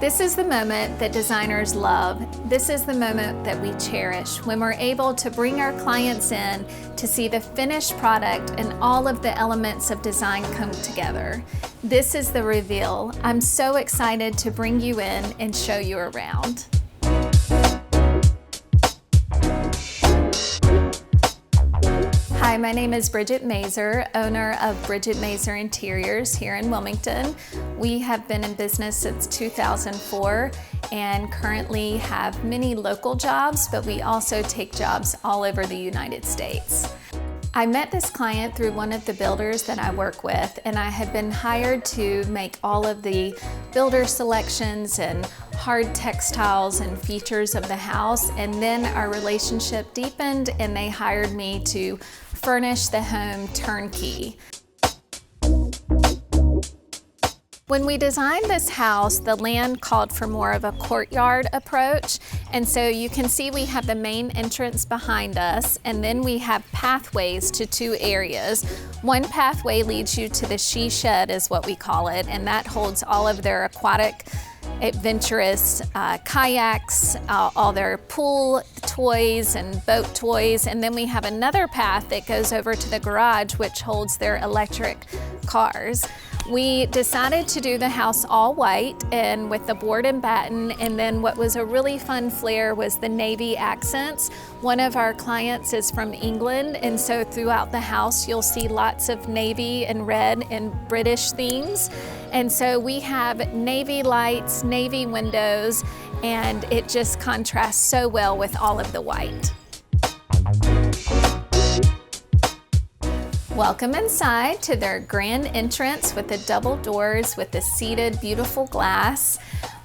This is the moment that designers love. This is the moment that we cherish, when we're able to bring our clients in to see the finished product and all of the elements of design come together. This is the reveal. I'm so excited to bring you in and show you around. Hi, my name is Bridgett Mazer, owner of Bridgett Mazer Interiors here in Wilmington. We have been in business since 2004 and currently have many local jobs, but we also take jobs all over the United States. I met this client through one of the builders that I work with, and I had been hired to make all of the builder selections and hard textiles and features of the house, and then our relationship deepened and they hired me to furnish the home turnkey. When we designed this house, the land called for more of a courtyard approach. And so you can see we have the main entrance behind us, and then we have pathways to two areas. One pathway leads you to the she shed, is what we call it, and that holds all of their aquatic adventurous kayaks, all their pool toys and boat toys. And then we have another path that goes over to the garage, which holds their electric cars. We decided to do the house all white and with the board and batten, and then what was a really fun flair was the navy accents. One of our clients is from England, and so throughout the house you'll see lots of navy and red and British themes. And so we have navy lights, navy windows, and it just contrasts so well with all of the white. Welcome inside to their grand entrance with the double doors with the seated beautiful glass.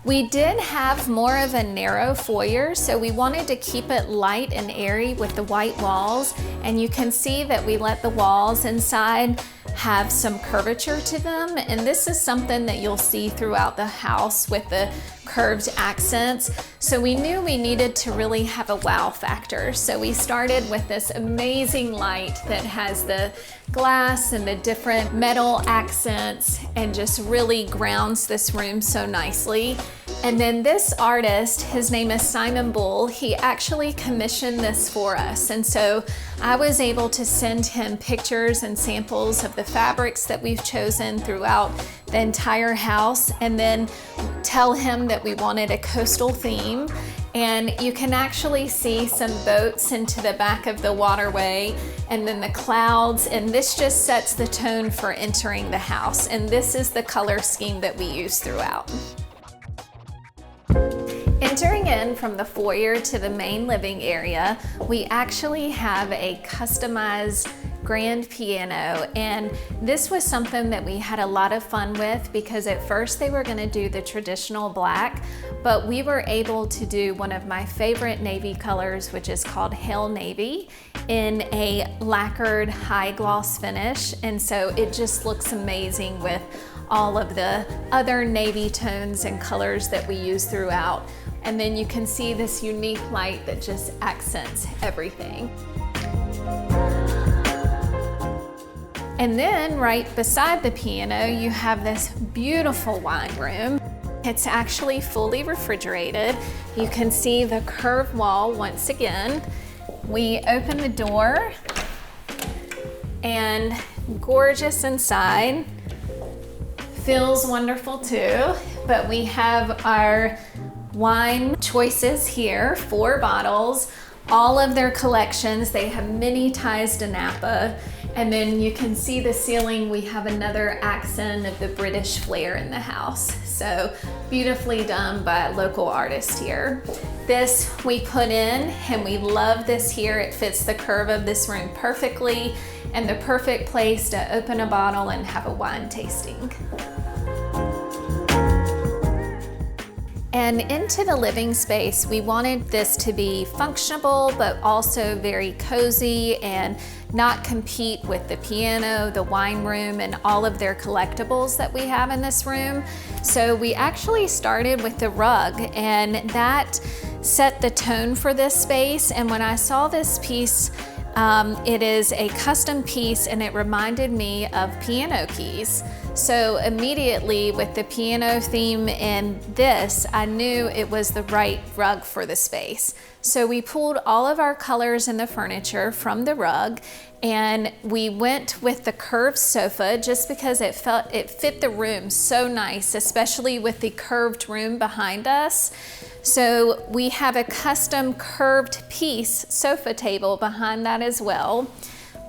We did have more of a narrow foyer, so we wanted to keep it light and airy with the white walls, and you can see that we let the walls inside have some curvature to them, and this is something that you'll see throughout the house with the curved accents. So we knew we needed to really have a wow factor. So we started with this amazing light that has the glass and the different metal accents and just really grounds this room so nicely. And then this artist, his name is Simon Bull, he actually commissioned this for us. And so I was able to send him pictures and samples of the fabrics that we've chosen throughout the entire house, and then tell him that we wanted a coastal theme. And you can actually see some boats into the back of the waterway and then the clouds, and this just sets the tone for entering the house. And this is the color scheme that we use throughout. Entering in from the foyer to the main living area, we actually have a customized grand piano, and this was something that we had a lot of fun with because at first they were going to do the traditional black, but we were able to do one of my favorite navy colors, which is called Hail Navy, in a lacquered high gloss finish, and so it just looks amazing with all of the other navy tones and colors that we use throughout. And then you can see this unique light that just accents everything. And then right beside the piano, you have this beautiful wine room. It's actually fully refrigerated. You can see the curved wall once again. We open the door and gorgeous inside. Feels wonderful too, but we have our wine choices here, 4 bottles, all of their collections. They have many ties to Napa. And then you can see the ceiling, we have another accent of the British flair in the house. So beautifully done by a local artist here. This we put in, and we love this here. It fits the curve of this room perfectly, and the perfect place to open a bottle and have a wine tasting. And into the living space, we wanted this to be functional, but also very cozy and not compete with the piano, the wine room, and all of their collectibles that we have in this room. So we actually started with the rug, and that set the tone for this space. And when I saw this piece, it is a custom piece, and it reminded me of piano keys. So immediately with the piano theme and this, I knew it was the right rug for the space. So we pulled all of our colors in the furniture from the rug, and we went with the curved sofa just because it fit the room so nice, especially with the curved room behind us. So we have a custom curved piece sofa table behind that as well.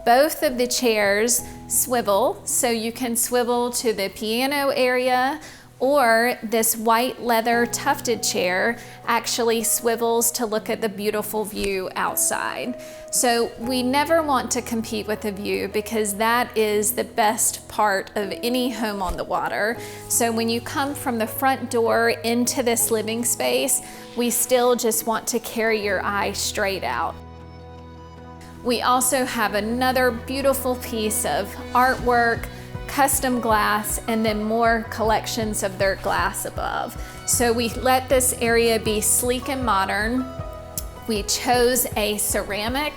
Both of the chairs swivel, so you can swivel to the piano area, or this white leather tufted chair actually swivels to look at the beautiful view outside. So we never want to compete with the view because that is the best part of any home on the water. So when you come from the front door into this living space, we still just want to carry your eye straight out. We also have another beautiful piece of artwork, custom glass, and then more collections of their glass above. So we let this area be sleek and modern. We chose a ceramic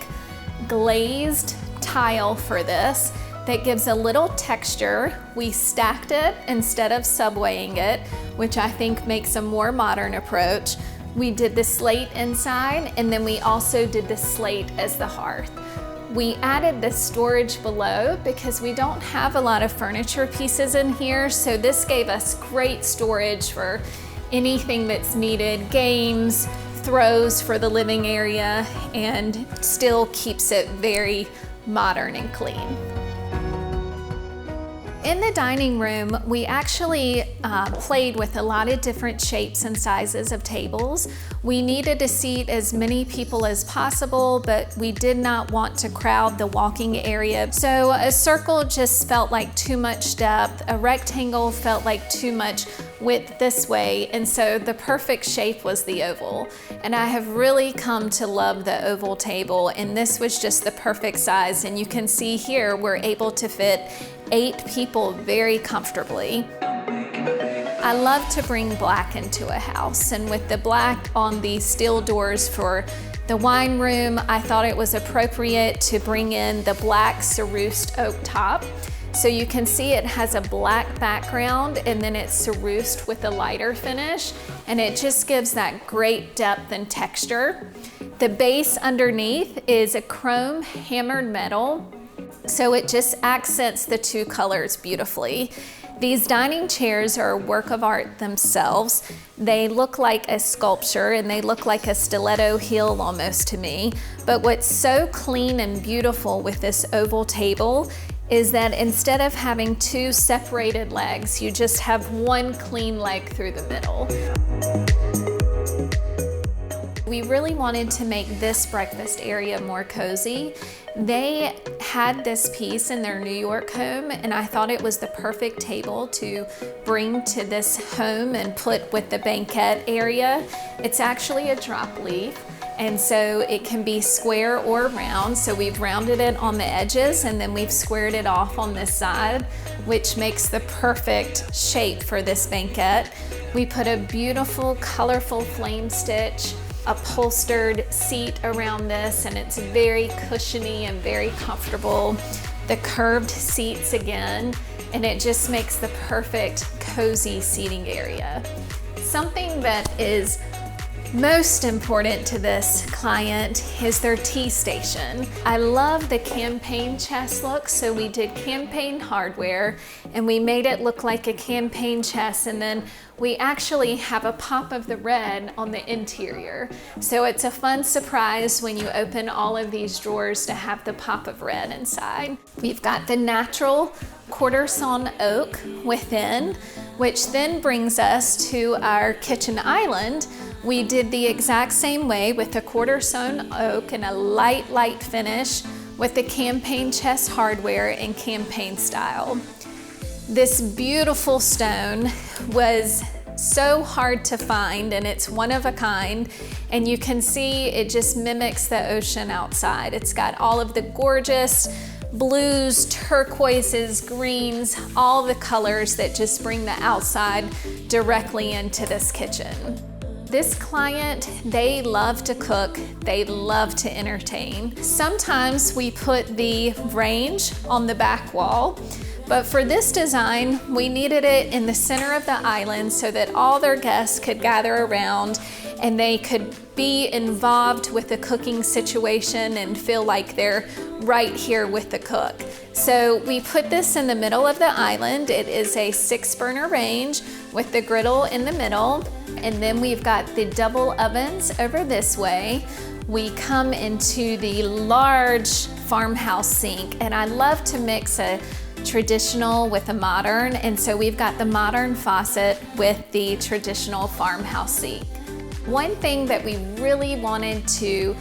glazed tile for this that gives a little texture. We stacked it instead of subwaying it, which I think makes a more modern approach. We did the slate inside, and then we also did the slate as the hearth. We added the storage below because we don't have a lot of furniture pieces in here, so this gave us great storage for anything that's needed, games, throws for the living area, and still keeps it very modern and clean. In the dining room, we actually played with a lot of different shapes and sizes of tables. We needed to seat as many people as possible, but we did not want to crowd the walking area. So a circle just felt like too much depth. A rectangle felt like too much width this way, and so the perfect shape was the oval. And I have really come to love the oval table, and this was just the perfect size. And you can see here, we're able to fit 8 people very comfortably. I love to bring black into a house, and with the black on the steel doors for the wine room, I thought it was appropriate to bring in the black cerused oak top. So you can see it has a black background, and then it's cerused with a lighter finish, and it just gives that great depth and texture. The base underneath is a chrome hammered metal, so it just accents the two colors beautifully. These dining chairs are a work of art themselves. They look like a sculpture, and they look like a stiletto heel almost to me. But what's so clean and beautiful with this oval table is that instead of having 2 separated legs, you just have 1 clean leg through the middle. We really wanted to make this breakfast area more cozy. They had this piece in their New York home, and I thought it was the perfect table to bring to this home and put with the banquette area. It's actually a drop leaf, and so it can be square or round. So we've rounded it on the edges, and then we've squared it off on this side, which makes the perfect shape for this banquette. We put a beautiful, colorful flame stitch upholstered seat around this, and it's very cushiony and very comfortable. The curved seats again, and it just makes the perfect cozy seating area. Something that is most important to this client is their tea station. I love the campaign chest look, so we did campaign hardware and we made it look like a campaign chest, and then we actually have a pop of the red on the interior. So it's a fun surprise when you open all of these drawers to have the pop of red inside. We've got the natural quarter sawn oak within, which then brings us to our kitchen island. We did the exact same way with the quarter sawn oak and a light finish with the campaign chest hardware and campaign style. This beautiful stone was so hard to find, and it's one of a kind, and you can see it just mimics the ocean outside. It's got all of the gorgeous blues, turquoises, greens, all the colors that just bring the outside directly into this kitchen. This client, they love to cook, they love to entertain. Sometimes we put the range on the back wall, But for this design, we needed it in the center of the island so that all their guests could gather around and they could be involved with the cooking situation and feel like they're right here with the cook. So we put this in the middle of the island. It is a 6-burner range with the griddle in the middle. And then we've got the double ovens over this way. We come into the large farmhouse sink, and I love to mix a traditional with a modern, and so we've got the modern faucet with the traditional farmhouse sink. One thing that we really wanted to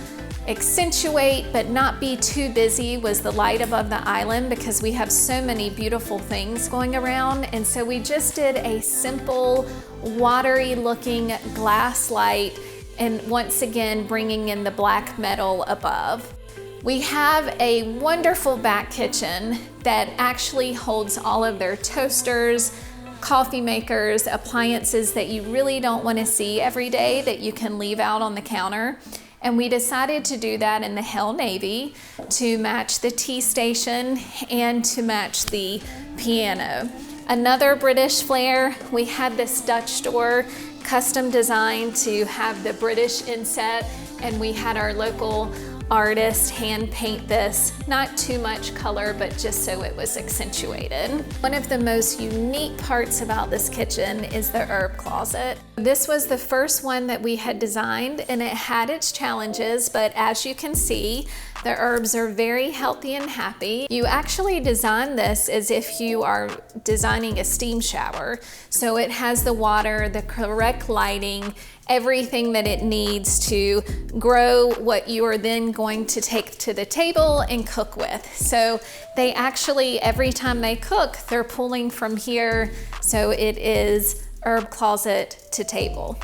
accentuate but not be too busy was the light above the island, because we have so many beautiful things going around, and so we just did a simple watery looking glass light, and once again bringing in the black metal above. We have a wonderful back kitchen that actually holds all of their toasters, coffee makers, appliances that you really don't want to see every day that you can leave out on the counter. And we decided to do that in the Hell Navy to match the tea station and to match the piano. Another British flair, we had this Dutch door custom designed to have the British inset, and we had our local artist hand paint this. Not too much color, but just so it was accentuated. One of the most unique parts about this kitchen is the herb closet. This was the first one that we had designed, and it had its challenges, but as you can see, the herbs are very healthy and happy. You actually design this as if you are designing a steam shower. So it has the water, the correct lighting, everything that it needs to grow what you are then going to take to the table and cook with. So they actually, every time they cook, they're pulling from here. So it is herb closet to table.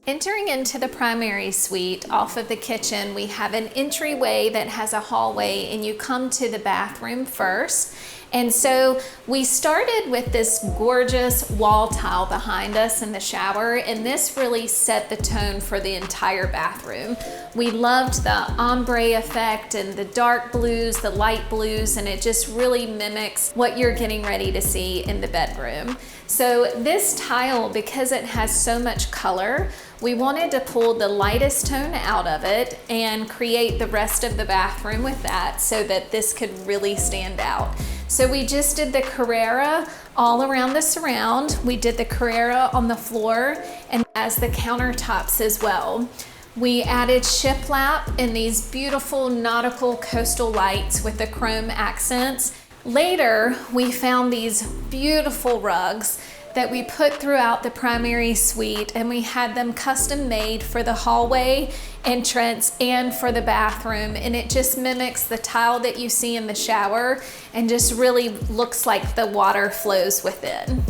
Entering into the primary suite off of the kitchen, we have an entryway that has a hallway, and you come to the bathroom first. And so we started with this gorgeous wall tile behind us in the shower, and this really set the tone for the entire bathroom. We loved the ombre effect and the dark blues, the light blues, and it just really mimics what you're getting ready to see in the bedroom. So this tile, because it has so much color, we wanted to pull the lightest tone out of it and create the rest of the bathroom with that so that this could really stand out. So we just did the Carrera all around the surround. We did the Carrera on the floor and as the countertops as well. We added shiplap and these beautiful nautical coastal lights with the chrome accents. Later, we found these beautiful rugs that we put throughout the primary suite, and we had them custom made for the hallway entrance and for the bathroom, and it just mimics the tile that you see in the shower and just really looks like the water flows within.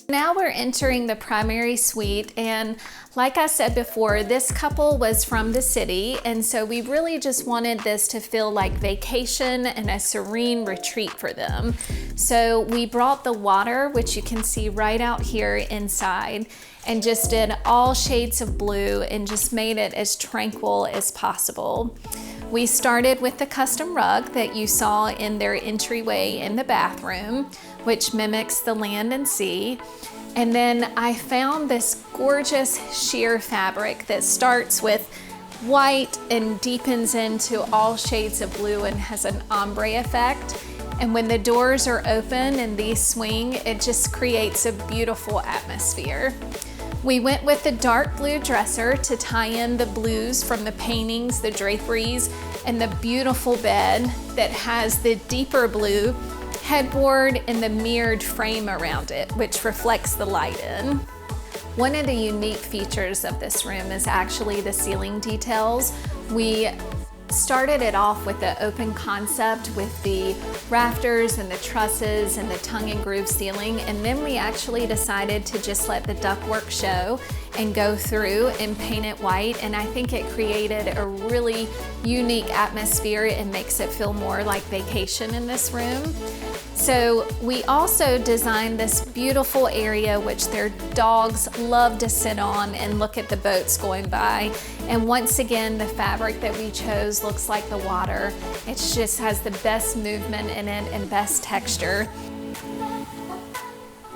Now we're entering the primary suite, and like I said before, this couple was from the city, and so we really just wanted this to feel like vacation and a serene retreat for them. So we brought the water, which you can see right out here inside, and just did all shades of blue and just made it as tranquil as possible. We started with the custom rug that you saw in their entryway in the bathroom, which mimics the land and sea. And then I found this gorgeous sheer fabric that starts with white and deepens into all shades of blue and has an ombre effect. And when the doors are open and these swing, it just creates a beautiful atmosphere. We went with the dark blue dresser to tie in the blues from the paintings, the draperies, and the beautiful bed that has the deeper blue headboard and the mirrored frame around it, which reflects the light in. One of the unique features of this room is actually the ceiling details. We started it off with the open concept with the rafters and the trusses and the tongue and groove ceiling, and then we actually decided to just let the ductwork show and go through and paint it white, and I think it created a really unique atmosphere and makes it feel more like vacation in this room. So we also designed this beautiful area which their dogs love to sit on and look at the boats going by. And once again, the fabric that we chose looks like the water. It just has the best movement in it and best texture.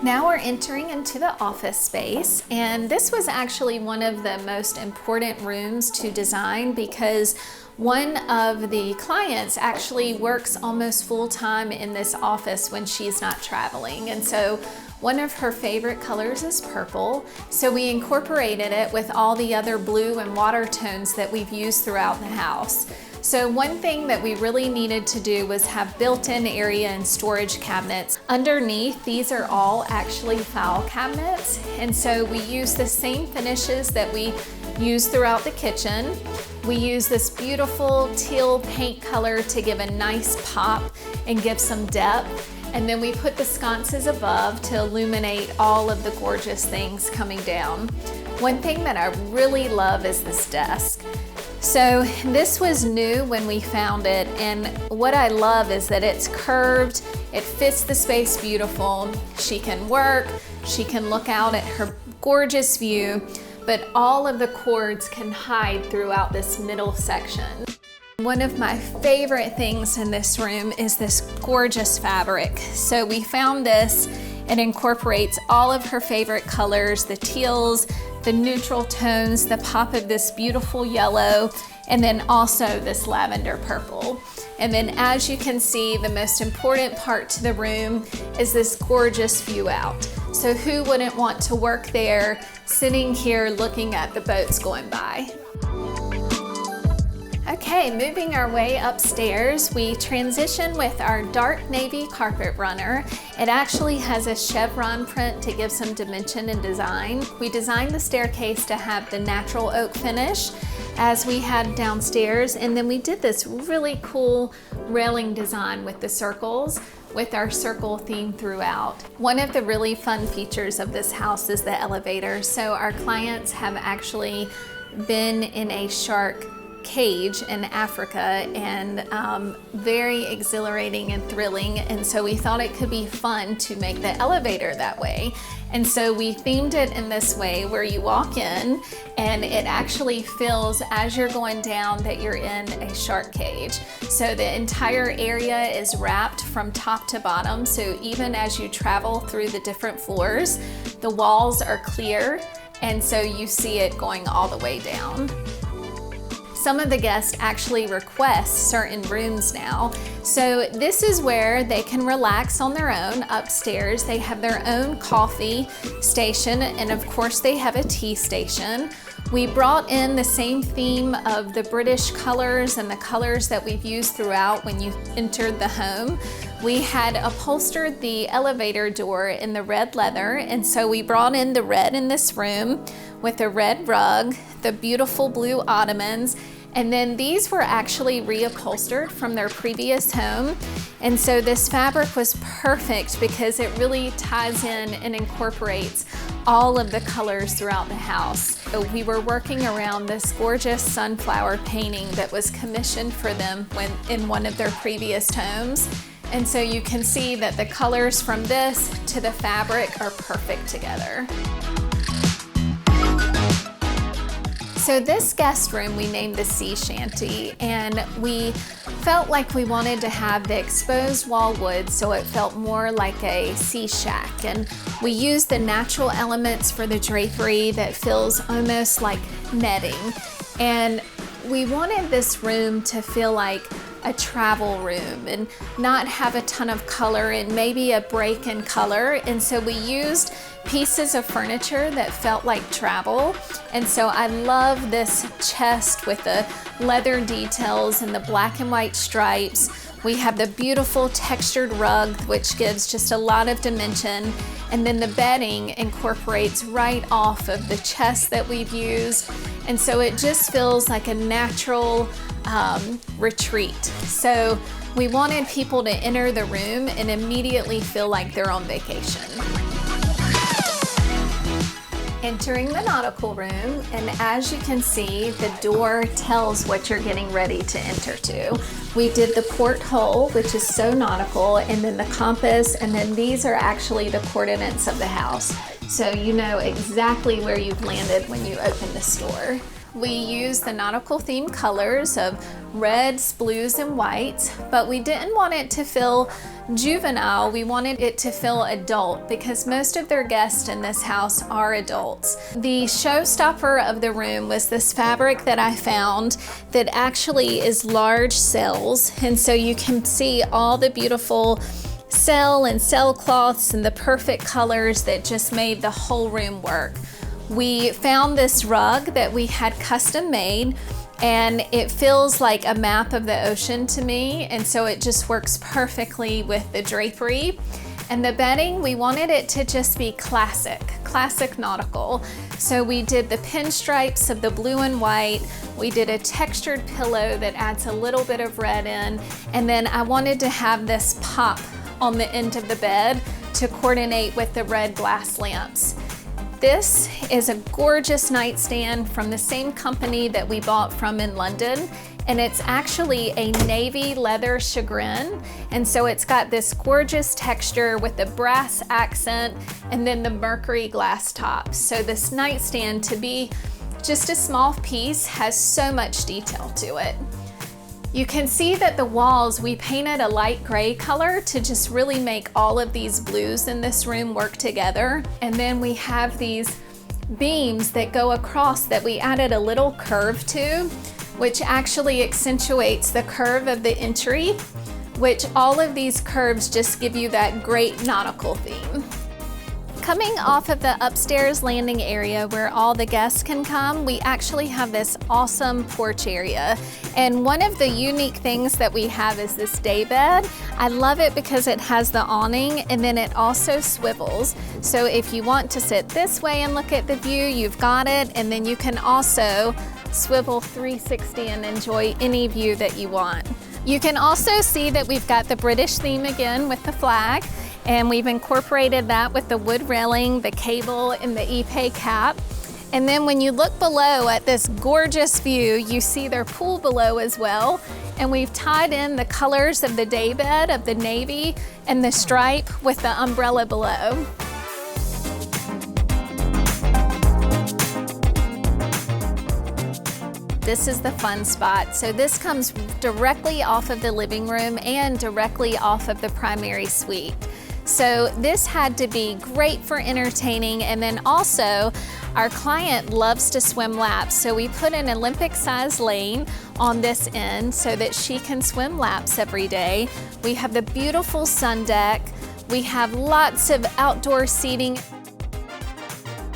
Now we're entering into the office space, and this was actually one of the most important rooms to design because one of the clients actually works almost full-time in this office when she's not traveling. And so one of her favorite colors is purple. So we incorporated it with all the other blue and water tones that we've used throughout the house. So one thing that we really needed to do was have built-in area and storage cabinets. Underneath, these are all actually file cabinets. And so we use the same finishes that we use throughout the kitchen. We use this beautiful teal paint color to give a nice pop and give some depth. And then we put the sconces above to illuminate all of the gorgeous things coming down. One thing that I really love is this desk. So this was new when we found it, and what I love is that it's curved, it fits the space beautiful. She can work, she can look out at her gorgeous view, but all of the cords can hide throughout this middle section. One of my favorite things in this room is this gorgeous fabric. So we found this, it incorporates all of her favorite colors, the teals, the neutral tones, the pop of this beautiful yellow, and then also this lavender purple. And then as you can see, the most important part to the room is this gorgeous view out. So who wouldn't want to work there, sitting here looking at the boats going by? Okay, moving our way upstairs, we transition with our dark navy carpet runner. It actually has a chevron print to give some dimension and design. We designed the staircase to have the natural oak finish as we had downstairs, and then we did this really cool railing design with the circles, with our circle theme throughout. One of the really fun features of this house is the elevator. So our clients have actually been in a shark cage in Africa, and very exhilarating and thrilling, and so we thought it could be fun to make the elevator that way. And so we themed it in this way where you walk in and it actually feels as you're going down that you're in a shark cage. So the entire area is wrapped from top to bottom, so even as you travel through the different floors, the walls are clear, and so you see it going all the way down. Some of the guests actually request certain rooms now. So this is where they can relax on their own upstairs. They have their own coffee station, and of course they have a tea station. We brought in the same theme of the British colors and the colors that we've used throughout when you entered the home. We had upholstered the elevator door in the red leather, and so we brought in the red in this room with a red rug, the beautiful blue ottomans, and then these were actually reupholstered from their previous home. And so this fabric was perfect because it really ties in and incorporates all of the colors throughout the house. So we were working around this gorgeous sunflower painting that was commissioned for them in one of their previous homes. And so you can see that the colors from this to the fabric are perfect together. So this guest room we named the Sea Shanty, and we felt like we wanted to have the exposed wall wood so it felt more like a sea shack. And we used the natural elements for the drapery that feels almost like netting. And we wanted this room to feel like a travel room and not have a ton of color and maybe a break in color. And so we used pieces of furniture that felt like travel. And so I love this chest with the leather details and the black and white stripes. We have the beautiful textured rug, which gives just a lot of dimension. And then the bedding incorporates right off of the chest that we've used. And so it just feels like a natural retreat. So we wanted people to enter the room and immediately feel like they're on vacation. Entering the nautical room, and as you can see, the door tells what you're getting ready to enter to. We did the porthole, which is so nautical, and then the compass, and then these are actually the coordinates of the house. So you know exactly where you've landed when you open this door. We use the nautical theme colors of reds, blues, and whites, but we didn't want it to feel juvenile. We wanted it to feel adult because most of their guests in this house are adults. The showstopper of the room was this fabric that I found that actually is large cells, and so you can see all the beautiful cell cloths and the perfect colors that just made the whole room work. We found this rug that we had custom made, and it feels like a map of the ocean to me, and so it just works perfectly with the drapery. And the bedding, we wanted it to just be classic nautical. So we did the pinstripes of the blue and white. We did a textured pillow that adds a little bit of red in, and then I wanted to have this pop on the end of the bed to coordinate with the red glass lamps. This is a gorgeous nightstand from the same company that we bought from in London, and it's actually a navy leather chagrin, and so it's got this gorgeous texture with the brass accent and then the mercury glass top. So this nightstand, to be just a small piece, has so much detail to it. You can see that the walls, we painted a light gray color to just really make all of these blues in this room work together. And then we have these beams that go across that we added a little curve to, which actually accentuates the curve of the entry, which all of these curves just give you that great nautical theme. Coming off of the upstairs landing area where all the guests can come, we actually have this awesome porch area. And one of the unique things that we have is this day bed. I love it because it has the awning and then it also swivels. So if you want to sit this way and look at the view, you've got it. And then you can also swivel 360 and enjoy any view that you want. You can also see that we've got the British theme again with the flag. And we've incorporated that with the wood railing, the cable, and the Ipe cap. And then when you look below at this gorgeous view, you see their pool below as well. And we've tied in the colors of the daybed of the navy and the stripe with the umbrella below. This is the fun spot. So this comes directly off of the living room and directly off of the primary suite. So this had to be great for entertaining, and then also our client loves to swim laps, so we put an Olympic-sized lane on this end so that she can swim laps every day. We have the beautiful sun deck. We have lots of outdoor seating.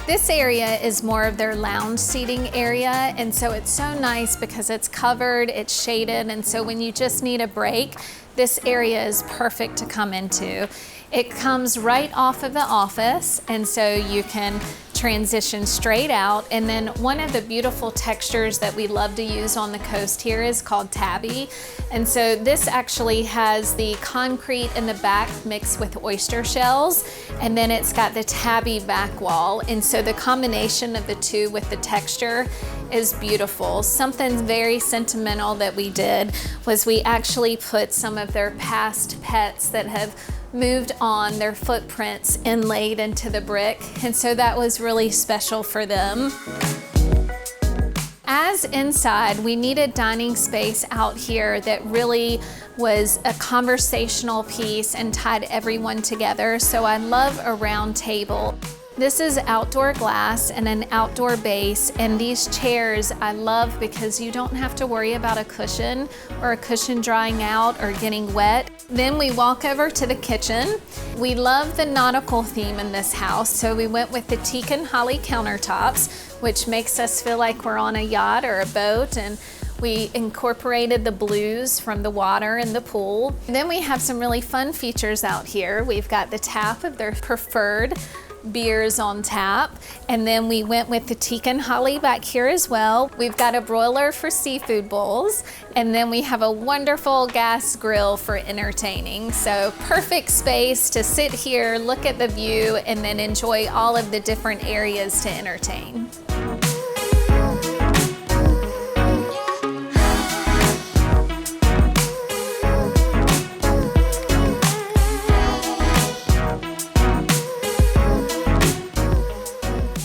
This area is more of their lounge seating area, and so it's so nice because it's covered, it's shaded, and so when you just need a break, this area is perfect to come into. It comes right off of the office, and so you can transition straight out. And then one of the beautiful textures that we love to use on the coast here is called tabby. And so this actually has the concrete in the back mixed with oyster shells, and then it's got the tabby back wall. And so the combination of the two with the texture is beautiful. Something very sentimental that we did was we actually put some of their past pets that have moved on, their footprints inlaid into the brick, and so that was really special for them. As inside, we needed dining space out here that really was a conversational piece and tied everyone together, so I love a round table. This is outdoor glass and an outdoor base, and these chairs I love because you don't have to worry about a cushion or a cushion drying out or getting wet. Then we walk over to the kitchen. We love the nautical theme in this house, so we went with the teak and holly countertops, which makes us feel like we're on a yacht or a boat, and we incorporated the blues from the water in the pool. And then we have some really fun features out here. We've got the tap of their preferred beers on tap. And then we went with the teak and holly back here as well. We've got a broiler for seafood bowls, and then we have a wonderful gas grill for entertaining. So perfect space to sit here, look at the view, and then enjoy all of the different areas to entertain.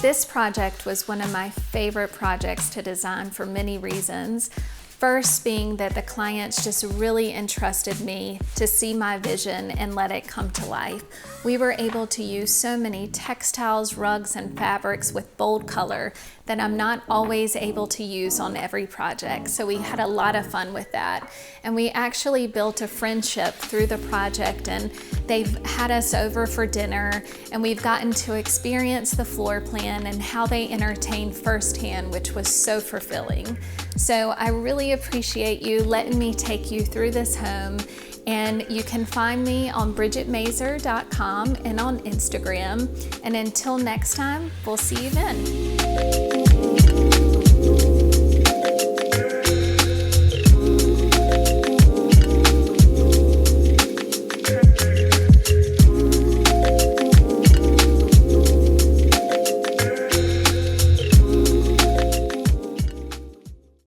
This project was one of my favorite projects to design for many reasons. First being that the clients just really entrusted me to see my vision and let it come to life. We were able to use so many textiles, rugs, and fabrics with bold color that I'm not always able to use on every project. So we had a lot of fun with that. And we actually built a friendship through the project, and they've had us over for dinner, and we've gotten to experience the floor plan and how they entertain firsthand, which was so fulfilling. So I really appreciate you letting me take you through this home. And you can find me on bridgettmazer.com and on Instagram. And until next time, we'll see you then.